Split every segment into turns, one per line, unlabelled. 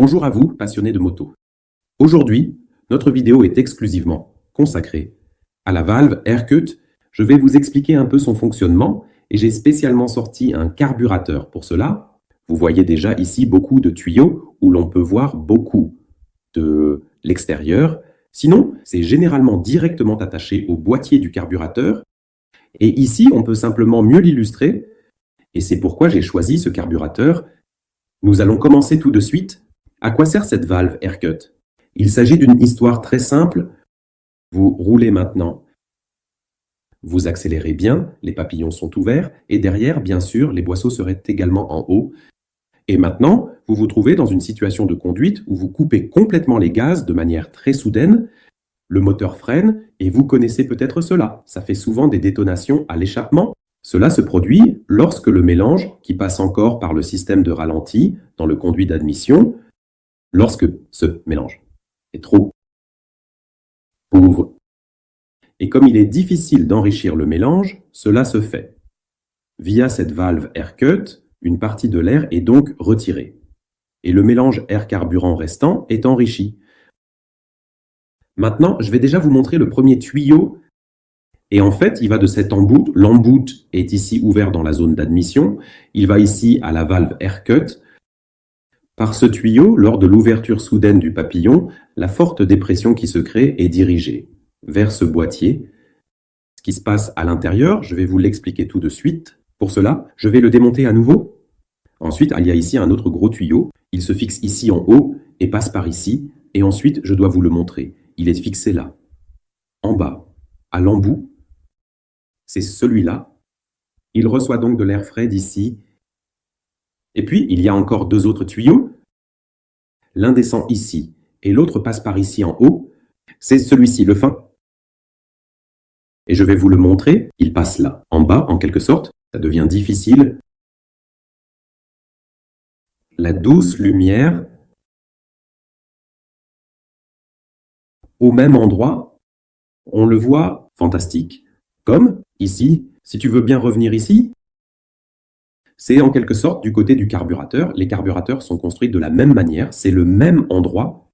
Bonjour à vous, passionnés de moto. Aujourd'hui, notre vidéo est exclusivement consacrée à la valve AirCut. Je vais vous expliquer un peu son fonctionnement et j'ai spécialement sorti un carburateur pour cela. Vous voyez déjà ici beaucoup de tuyaux où l'on peut voir beaucoup de l'extérieur. Sinon, c'est généralement directement attaché au boîtier du carburateur. Et ici, on peut simplement mieux l'illustrer. Et c'est pourquoi j'ai choisi ce carburateur. Nous allons commencer tout de suite. À quoi sert cette valve AirCut? Il s'agit d'une histoire très simple. Vous roulez maintenant. Vous accélérez bien, les papillons sont ouverts, et derrière, bien sûr, les boisseaux seraient également en haut. Et maintenant, vous vous trouvez dans une situation de conduite où vous coupez complètement les gaz de manière très soudaine. Le moteur freine, et vous connaissez peut-être cela. Ça fait souvent des détonations à l'échappement. Cela se produit lorsque le mélange, qui passe encore par le système de ralenti dans le conduit d'admission, lorsque ce mélange est trop pauvre. Et comme il est difficile d'enrichir le mélange, cela se fait. Via cette valve AirCut, une partie de l'air est donc retirée. Et le mélange air-carburant restant est enrichi. Maintenant, je vais déjà vous montrer le premier tuyau. Et en fait, il va de cet embout. L'embout est ici ouvert dans la zone d'admission. Il va ici à la valve AirCut. Par ce tuyau, lors de l'ouverture soudaine du papillon, la forte dépression qui se crée est dirigée vers ce boîtier. Ce qui se passe à l'intérieur, je vais vous l'expliquer tout de suite. Pour cela, je vais le démonter à nouveau. Ensuite, il y a ici un autre gros tuyau. Il se fixe ici en haut et passe par ici. Et ensuite, je dois vous le montrer. Il est fixé là, en bas, à l'embout. C'est celui-là. Il reçoit donc de l'air frais d'ici. Et puis, il y a encore deux autres tuyaux. L'un descend ici et l'autre passe par ici en haut. C'est celui-ci, le fin. Et je vais vous le montrer. Il passe là, en bas, en quelque sorte. Ça devient difficile. La douce lumière, au même endroit, on le voit fantastique. Comme ici, si tu veux bien revenir ici, c'est en quelque sorte du côté du carburateur. Les carburateurs sont construits de la même manière, c'est le même endroit.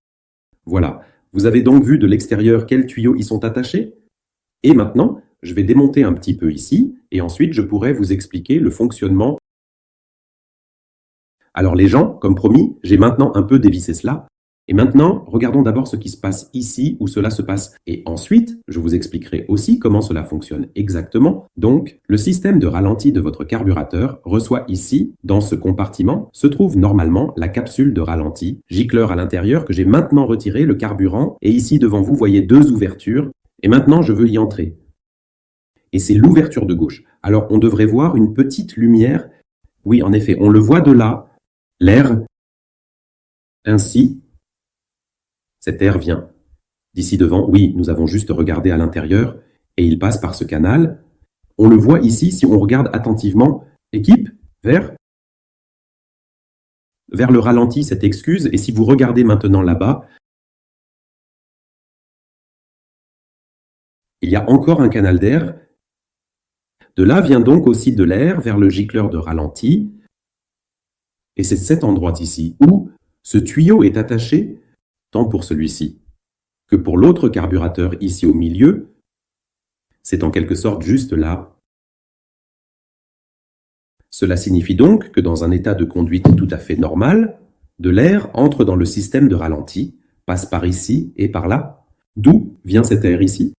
Voilà. Vous avez donc vu de l'extérieur quels tuyaux y sont attachés. Et maintenant, je vais démonter un petit peu ici, et ensuite je pourrai vous expliquer le fonctionnement. Alors les gens, comme promis, j'ai maintenant un peu dévissé cela. Et maintenant, regardons d'abord ce qui se passe ici, où cela se passe. Et ensuite, je vous expliquerai aussi comment cela fonctionne exactement. Donc, le système de ralenti de votre carburateur reçoit ici, dans ce compartiment, se trouve normalement la capsule de ralenti, gicleur à l'intérieur que j'ai maintenant retiré, le carburant. Et ici, devant vous, voyez deux ouvertures. Et maintenant, je veux y entrer. Et c'est l'ouverture de gauche. Alors, on devrait voir une petite lumière. Oui, en effet, on le voit de là. L'air, ainsi, cet air vient d'ici devant. Oui, nous avons juste regardé à l'intérieur et il passe par ce canal. On le voit ici si on regarde attentivement. Équipe, vers le ralenti, cette excuse. Et si vous regardez maintenant là-bas, il y a encore un canal d'air. De là vient donc aussi de l'air vers le gicleur de ralenti. Et c'est cet endroit ici où ce tuyau est attaché, tant pour celui-ci que pour l'autre carburateur ici au milieu. C'est en quelque sorte juste là. Cela signifie donc que dans un état de conduite tout à fait normal, de l'air entre dans le système de ralenti, passe par ici et par là. D'où vient cet air ici?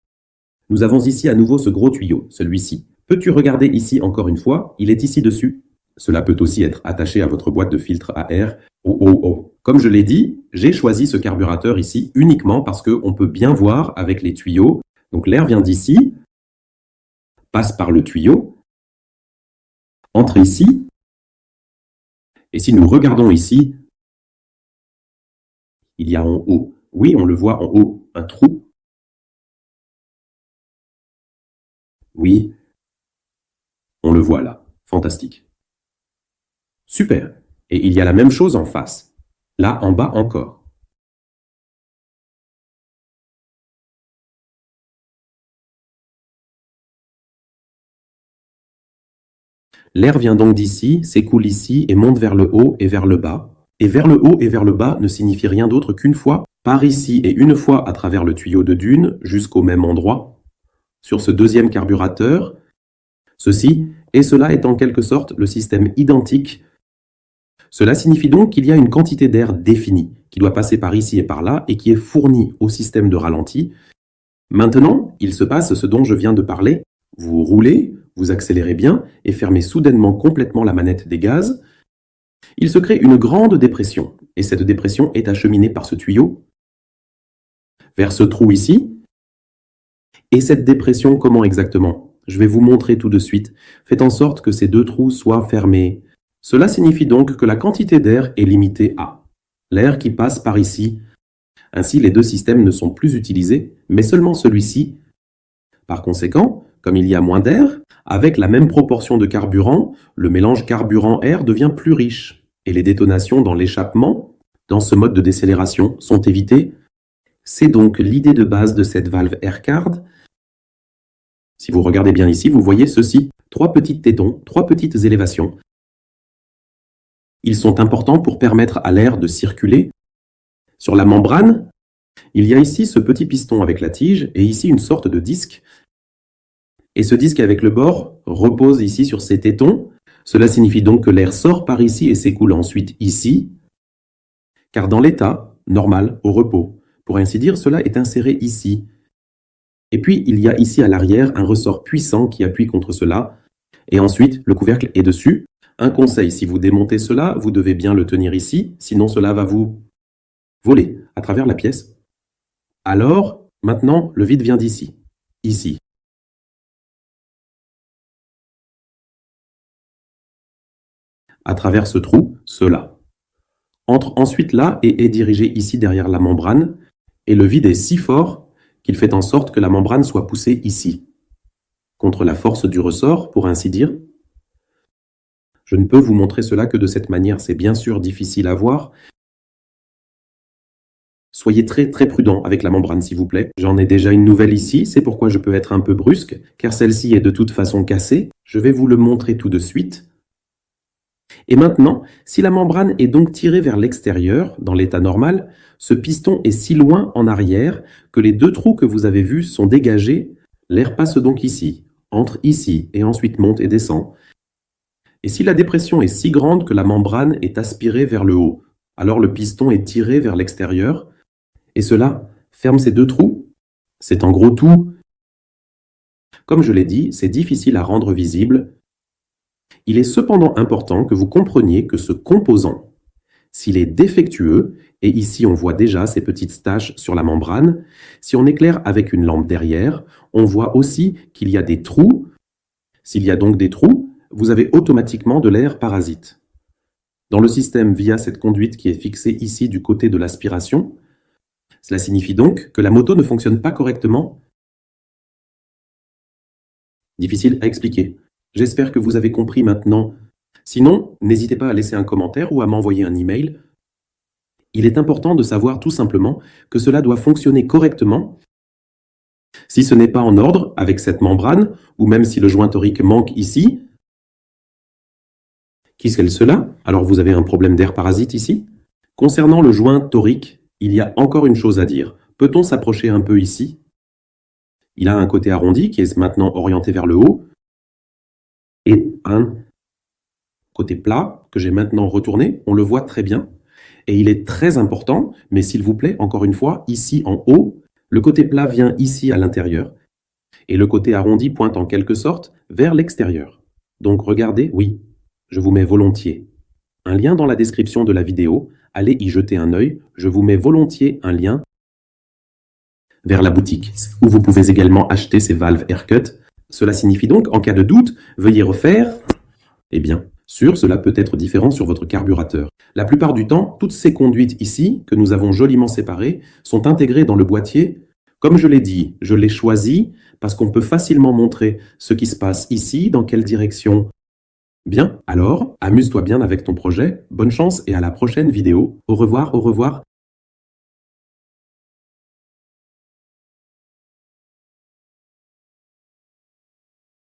Nous avons ici à nouveau ce gros tuyau, celui-ci. Peux-tu regarder ici encore une fois? Il est ici dessus. Cela peut aussi être attaché à votre boîte de filtre à air. Oh, oh, oh. Comme je l'ai dit, j'ai choisi ce carburateur ici uniquement parce qu'on peut bien voir avec les tuyaux. Donc l'air vient d'ici, passe par le tuyau, entre ici. Et si nous regardons ici, il y a en haut, oui, on le voit en haut, un trou. Oui, on le voit là. Fantastique. Super. Et il y a la même chose en face. Là, en bas encore. L'air vient donc d'ici, s'écoule ici et monte vers le haut et vers le bas. Et vers le haut et vers le bas ne signifie rien d'autre qu'une fois par ici et une fois à travers le tuyau de dune jusqu'au même endroit, sur ce deuxième carburateur, ceci et cela est en quelque sorte le système identique. Cela signifie donc qu'il y a une quantité d'air définie, qui doit passer par ici et par là, et qui est fournie au système de ralenti. Maintenant, il se passe ce dont je viens de parler. Vous roulez, vous accélérez bien, et fermez soudainement complètement la manette des gaz. Il se crée une grande dépression, et cette dépression est acheminée par ce tuyau vers ce trou ici. Et cette dépression, comment exactement? Je vais vous montrer tout de suite. Faites en sorte que ces deux trous soient fermés. Cela signifie donc que la quantité d'air est limitée à l'air qui passe par ici. Ainsi, les deux systèmes ne sont plus utilisés, mais seulement celui-ci. Par conséquent, comme il y a moins d'air, avec la même proportion de carburant, le mélange carburant-air devient plus riche. Et les détonations dans l'échappement, dans ce mode de décélération, sont évitées. C'est donc l'idée de base de cette valve AirCard. Si vous regardez bien ici, vous voyez ceci, 3 petits tétons, 3 petites élévations. Ils sont importants pour permettre à l'air de circuler. Sur la membrane, il y a ici ce petit piston avec la tige et ici une sorte de disque. Et ce disque avec le bord repose ici sur ces tétons. Cela signifie donc que l'air sort par ici et s'écoule ensuite ici. Car dans l'état normal, au repos, pour ainsi dire, cela est inséré ici. Et puis, il y a ici à l'arrière un ressort puissant qui appuie contre cela. Et ensuite, le couvercle est dessus. Un conseil, si vous démontez cela, vous devez bien le tenir ici, sinon cela va vous voler à travers la pièce. Alors, maintenant, le vide vient d'ici, ici. À travers ce trou, cela entre ensuite là et est dirigé ici derrière la membrane. Et le vide est si fort qu'il fait en sorte que la membrane soit poussée ici, contre la force du ressort, pour ainsi dire. Je ne peux vous montrer cela que de cette manière, c'est bien sûr difficile à voir. Soyez très très prudent avec la membrane s'il vous plaît. J'en ai déjà une nouvelle ici, c'est pourquoi je peux être un peu brusque, car celle-ci est de toute façon cassée. Je vais vous le montrer tout de suite. Et maintenant, si la membrane est donc tirée vers l'extérieur, dans l'état normal, ce piston est si loin en arrière que les deux trous que vous avez vus sont dégagés. L'air passe donc ici, entre ici et ensuite monte et descend. Et si la dépression est si grande que la membrane est aspirée vers le haut, alors le piston est tiré vers l'extérieur et cela ferme ces deux trous. C'est en gros tout. Comme je l'ai dit, c'est difficile à rendre visible. Il est cependant important que vous compreniez que ce composant, s'il est défectueux, et ici on voit déjà ces petites taches sur la membrane, si on éclaire avec une lampe derrière, on voit aussi qu'il y a des trous. S'il y a donc des trous, vous avez automatiquement de l'air parasite. Dans le système via cette conduite qui est fixée ici du côté de l'aspiration, cela signifie donc que la moto ne fonctionne pas correctement. Difficile à expliquer. J'espère que vous avez compris maintenant. Sinon, n'hésitez pas à laisser un commentaire ou à m'envoyer un email. Il est important de savoir tout simplement que cela doit fonctionner correctement. Si ce n'est pas en ordre avec cette membrane, ou même si le joint torique manque ici, qu'est-ce cela? Alors vous avez un problème d'air parasite ici. Concernant le joint torique, il y a encore une chose à dire. Peut-on s'approcher un peu ici? Il a un côté arrondi qui est maintenant orienté vers le haut et un côté plat que j'ai maintenant retourné. On le voit très bien. Et il est très important, mais s'il vous plaît, encore une fois, ici en haut, le côté plat vient ici à l'intérieur et le côté arrondi pointe en quelque sorte vers l'extérieur. Donc regardez, oui, je vous mets volontiers un lien dans la description de la vidéo. Allez y jeter un œil. Je vous mets volontiers un lien vers la boutique où vous pouvez également acheter ces valves AirCut. Cela signifie donc, en cas de doute, veuillez refaire. Eh bien, cela peut être différent sur votre carburateur. La plupart du temps, toutes ces conduites ici, que nous avons joliment séparées, sont intégrées dans le boîtier. Comme je l'ai dit, je l'ai choisi parce qu'on peut facilement montrer ce qui se passe ici, dans quelle direction. Bien, alors, amuse-toi bien avec ton projet, bonne chance et à la prochaine vidéo. Au revoir, au revoir.